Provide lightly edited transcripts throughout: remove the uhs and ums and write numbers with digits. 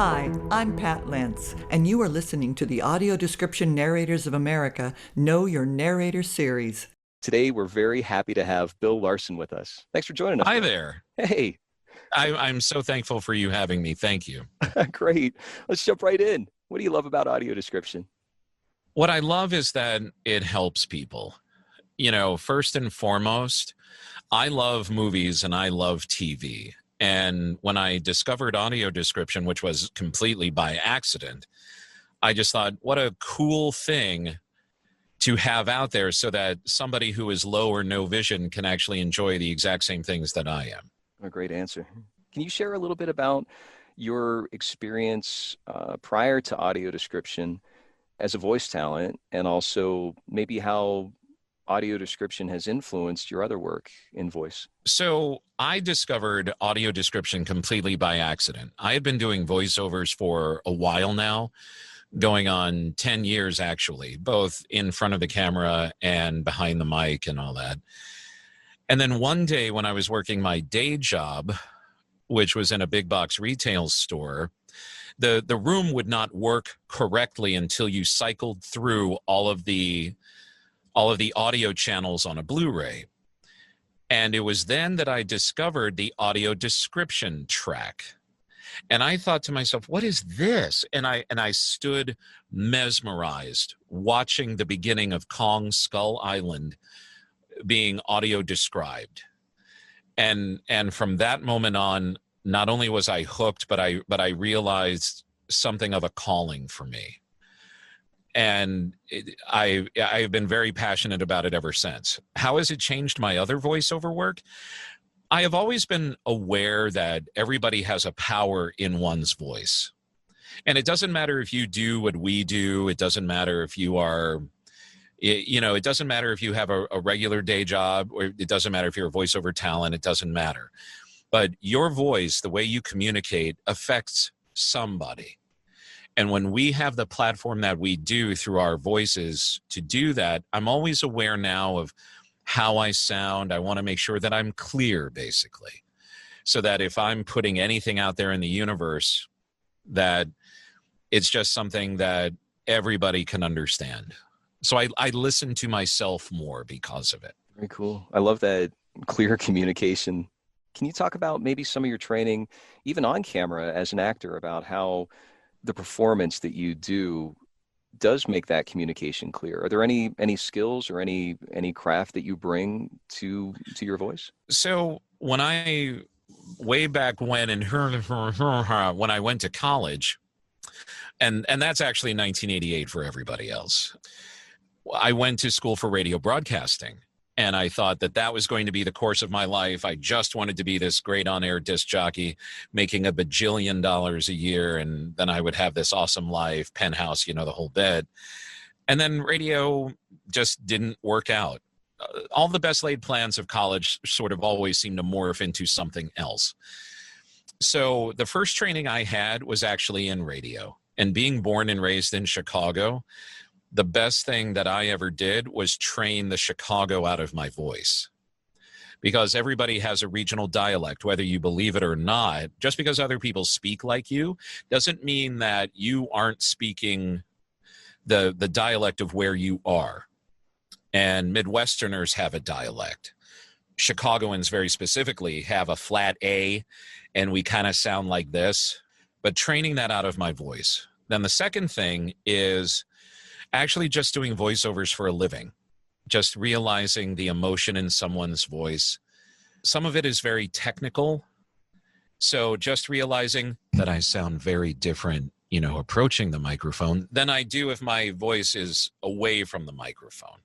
Hi, I'm Pat Lentz, and you are listening to the Audio Description Narrators of America Know Your Narrator series. Today, we're very happy to have Bill Larson with us. Thanks for joining us. Hi there. Hey. I'm so thankful for you having me. Thank you. Great. Let's jump right in. What do you love about audio description? What I love is that it helps people. You know, first and foremost, I love movies and I love TV. And when I discovered audio description, which was completely by accident, I just thought, what a cool thing to have out there so that somebody who is low or no vision can actually enjoy the exact same things that I am. A great answer. Can you share a little bit about your experience prior to audio description as a voice talent, and also maybe how audio description has influenced your other work in voice? So I discovered audio description completely by accident. I had been doing voiceovers for a while now, going on 10 years actually, both in front of the camera and behind the mic and all that. And then one day when I was working my day job, which was in a big box retail store, the room would not work correctly until you cycled through all of the audio channels on a Blu-ray. And it was then that I discovered the audio description track. And I thought to myself, what is this? And I stood mesmerized watching the beginning of Kong Skull Island being audio described. And from that moment on, not only was I hooked, but I realized something of a calling for me. And I've been very passionate about it ever since. How has it changed my other voiceover work? I have always been aware that everybody has a power in one's voice. And it doesn't matter if you do what we do. It doesn't matter if you are, it doesn't matter if you have a regular day job, or it doesn't matter if you're a voiceover talent. It doesn't matter. But your voice, the way you communicate, affects somebody. And when we have the platform that we do through our voices to do that, I'm always aware now of how I sound. I want to make sure that I'm clear, basically, so that if I'm putting anything out there in the universe, that it's just something that everybody can understand. So I listen to myself more because of it. Very cool. I love that clear communication. Can you talk about maybe some of your training, even on camera as an actor, about how the performance that you do does make that communication clear? Are there any skills or any craft that you bring to your voice? So way back when when I went to college, and that's actually 1988 for everybody else, I went to school for radio broadcasting. And I thought that was going to be the course of my life. I just wanted to be this great on-air disc jockey, making $1 bajillion a year, and then I would have this awesome life, penthouse, the whole bit. And then radio just didn't work out. All the best laid plans of college sort of always seem to morph into something else. So the first training I had was actually in radio. And being born and raised in Chicago, the best thing that I ever did was train the Chicago out of my voice, because everybody has a regional dialect, whether you believe it or not. Just because other people speak like you doesn't mean that you aren't speaking the dialect of where you are. And Midwesterners have a dialect. Chicagoans very specifically have a flat A, and we kind of sound like this, but training that out of my voice. Then the second thing is actually just doing voiceovers for a living, just realizing the emotion in someone's voice. Some of it is very technical. So just realizing that I sound very different, approaching the microphone than I do if my voice is away from the microphone.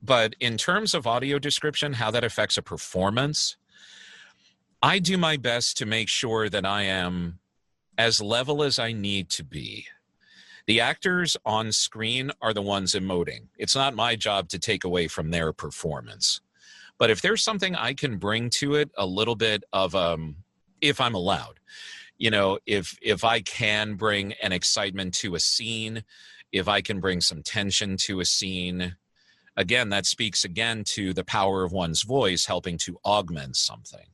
But in terms of audio description, how that affects a performance, I do my best to make sure that I am as level as I need to be. The actors on screen are the ones emoting. It's not my job to take away from their performance. But if there's something I can bring to it, a little bit of, if I'm allowed, if I can bring an excitement to a scene, if I can bring some tension to a scene, again, that speaks again to the power of one's voice helping to augment something.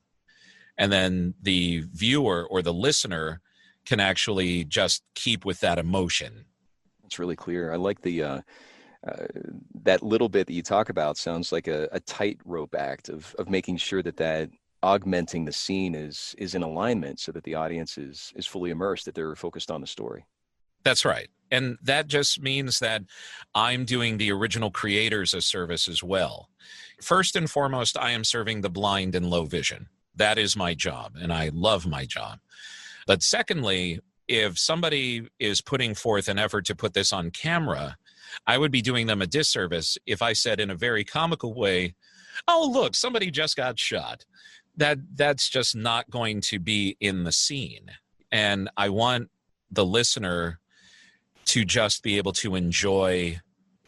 And then the viewer or the listener can actually just keep with that emotion. It's really clear. I like that little bit that you talk about sounds like a tightrope act of making sure that augmenting the scene is in alignment so that the audience is fully immersed, that they're focused on the story. That's right. And that just means that I'm doing the original creators a service as well. First and foremost, I am serving the blind and low vision. That is my job, and I love my job. But secondly, if somebody is putting forth an effort to put this on camera, I would be doing them a disservice if I said in a very comical way, oh, look, somebody just got shot. That's just not going to be in the scene. And I want the listener to just be able to enjoy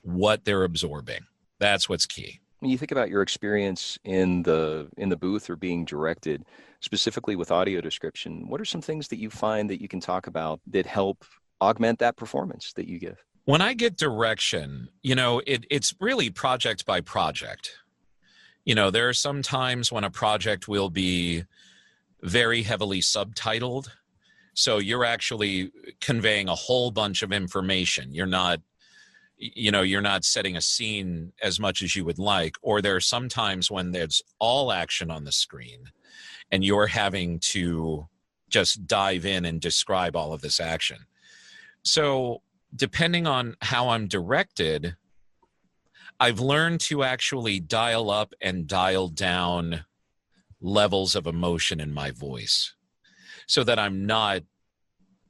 what they're absorbing. That's what's key. When you think about your experience in the booth or being directed, specifically with audio description, what are some things that you find that you can talk about that help augment that performance that you give? When I get direction, it's really project by project. There are some times when a project will be very heavily subtitled. So you're actually conveying a whole bunch of information. You're not setting a scene as much as you would like. Or there are some times when there's all action on the screen and you're having to just dive in and describe all of this action. So depending on how I'm directed, I've learned to actually dial up and dial down levels of emotion in my voice so that I'm not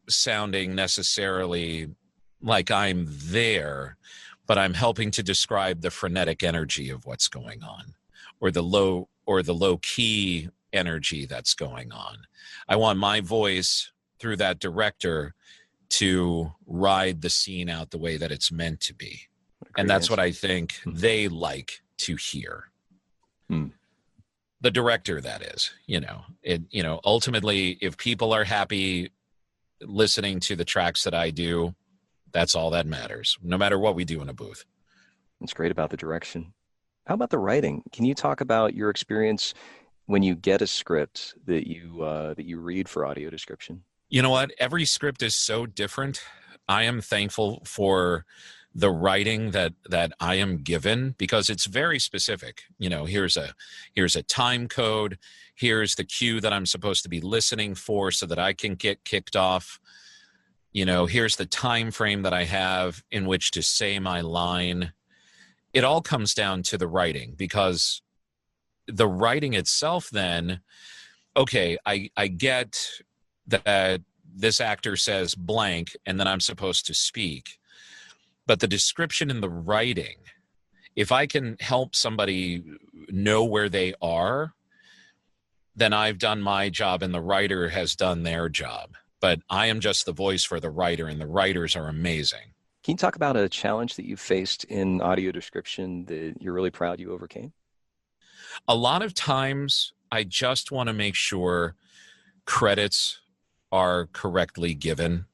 sounding necessarily like I'm there, but I'm helping to describe the frenetic energy of what's going on, or the low key energy that's going on. I want my voice through that director to ride the scene out the way that it's meant to be. And that's what I think they like to hear. The director, that is, ultimately, if people are happy listening to the tracks that I do, that's all that matters, no matter what we do in a booth. That's great about the direction. How about the writing? Can you talk about your experience when you get a script that you read for audio description? You know what? Every script is so different. I am thankful for the writing that I am given, because it's very specific. Here's a time code. Here's the cue that I'm supposed to be listening for so that I can get kicked off. Here's the time frame that I have in which to say my line. It all comes down to the writing, because the writing itself then, okay, I get that this actor says blank and then I'm supposed to speak. But the description in the writing, if I can help somebody know where they are, then I've done my job and the writer has done their job. But I am just the voice for the writer, and the writers are amazing. Can you talk about a challenge that you faced in audio description that you're really proud you overcame? A lot of times, I just want to make sure credits are correctly given.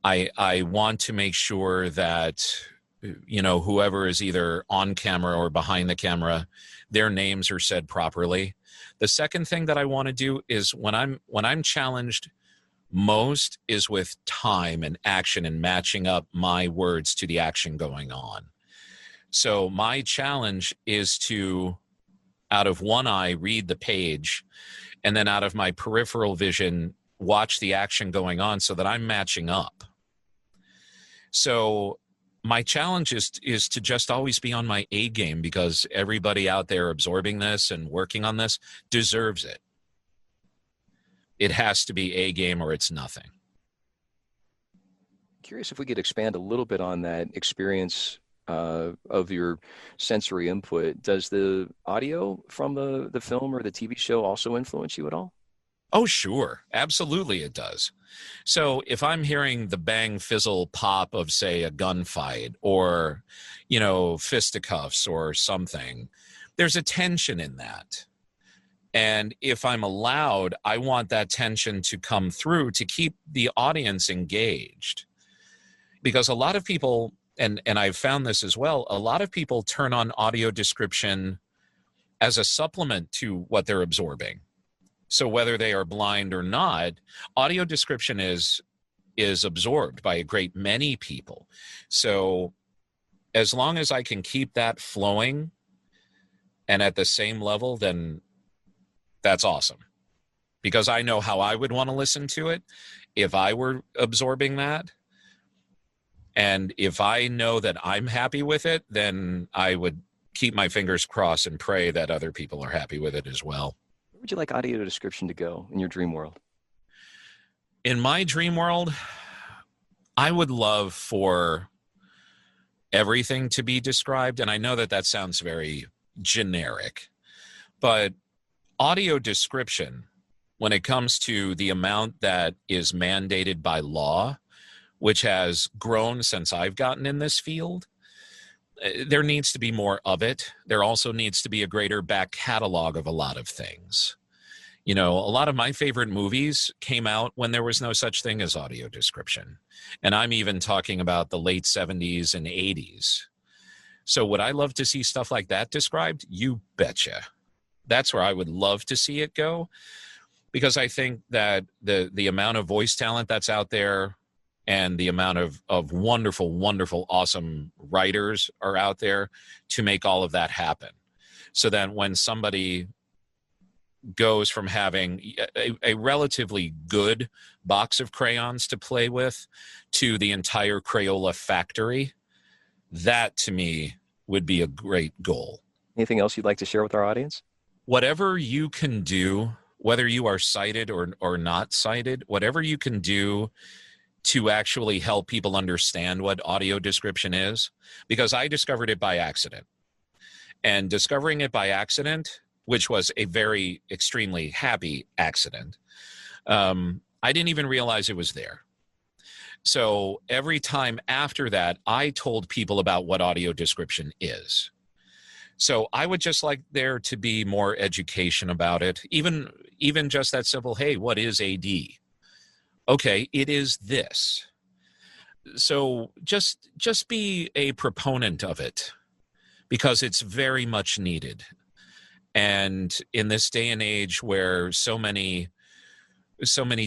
I want to make sure that, whoever is either on camera or behind the camera, their names are said properly. The second thing that I want to do is when I'm challenged most is with time and action and matching up my words to the action going on. So my challenge is to, out of one eye, read the page, and then out of my peripheral vision, watch the action going on so that I'm matching up. So my challenge is to just always be on my A game, because everybody out there absorbing this and working on this deserves it. It has to be A game or it's nothing. Curious if we could expand a little bit on that experience of your sensory input. Does the audio from the film or the TV show also influence you at all? Oh, sure. Absolutely it does. So if I'm hearing the bang, fizzle, pop of, say, a gunfight or, fisticuffs or something, there's a tension in that. And if I'm allowed, I want that tension to come through to keep the audience engaged. Because a lot of people, and I've found this as well, a lot of people turn on audio description as a supplement to what they're absorbing. So whether they are blind or not, audio description is absorbed by a great many people. So as long as I can keep that flowing and at the same level, then that's awesome. Because I know how I would want to listen to it if I were absorbing that. And if I know that I'm happy with it, then I would keep my fingers crossed and pray that other people are happy with it as well. Where would you like audio description to go in your dream world? In my dream world, I would love for everything to be described. And I know that that sounds very generic, but audio description, when it comes to the amount that is mandated by law, which has grown since I've gotten in this field, there needs to be more of it. There also needs to be a greater back catalog of a lot of things. You know, a lot of my favorite movies came out when there was no such thing as audio description. And I'm even talking about the late 70s and 80s. So would I love to see stuff like that described? You betcha. That's where I would love to see it go, because I think that the amount of voice talent that's out there and the amount of wonderful, wonderful, awesome writers are out there to make all of that happen. So that when somebody goes from having a relatively good box of crayons to play with to the entire Crayola factory, that to me would be a great goal. Anything else you'd like to share with our audience? Whatever you can do, whether you are sighted or not sighted, whatever you can do to actually help people understand what audio description is, because I discovered it by accident. And discovering it by accident, which was a very extremely happy accident, I didn't even realize it was there. So every time after that, I told people about what audio description is. So I would just like there to be more education about it, even just that simple, hey, what is AD? Okay, it is this. So just be a proponent of it, because it's very much needed. And in this day and age where so many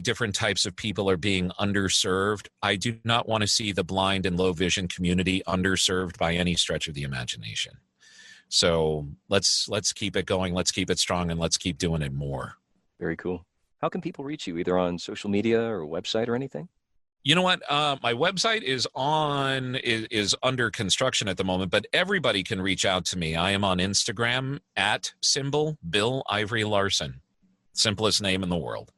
different types of people are being underserved, I do not want to see the blind and low vision community underserved by any stretch of the imagination. So let's keep it going, let's keep it strong, and let's keep doing it more. Very cool. How can people reach you, either on social media or website or anything? You know what? My website is under construction at the moment, but everybody can reach out to me. I am on Instagram at symbol Bill Ivory Larson. Simplest name in the world.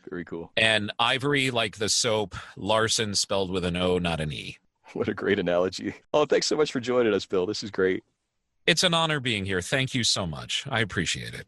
Very cool. And Ivory like the soap, Larson spelled with an O, not an E. What a great analogy. Oh, thanks so much for joining us, Bill. This is great. It's an honor being here. Thank you so much. I appreciate it.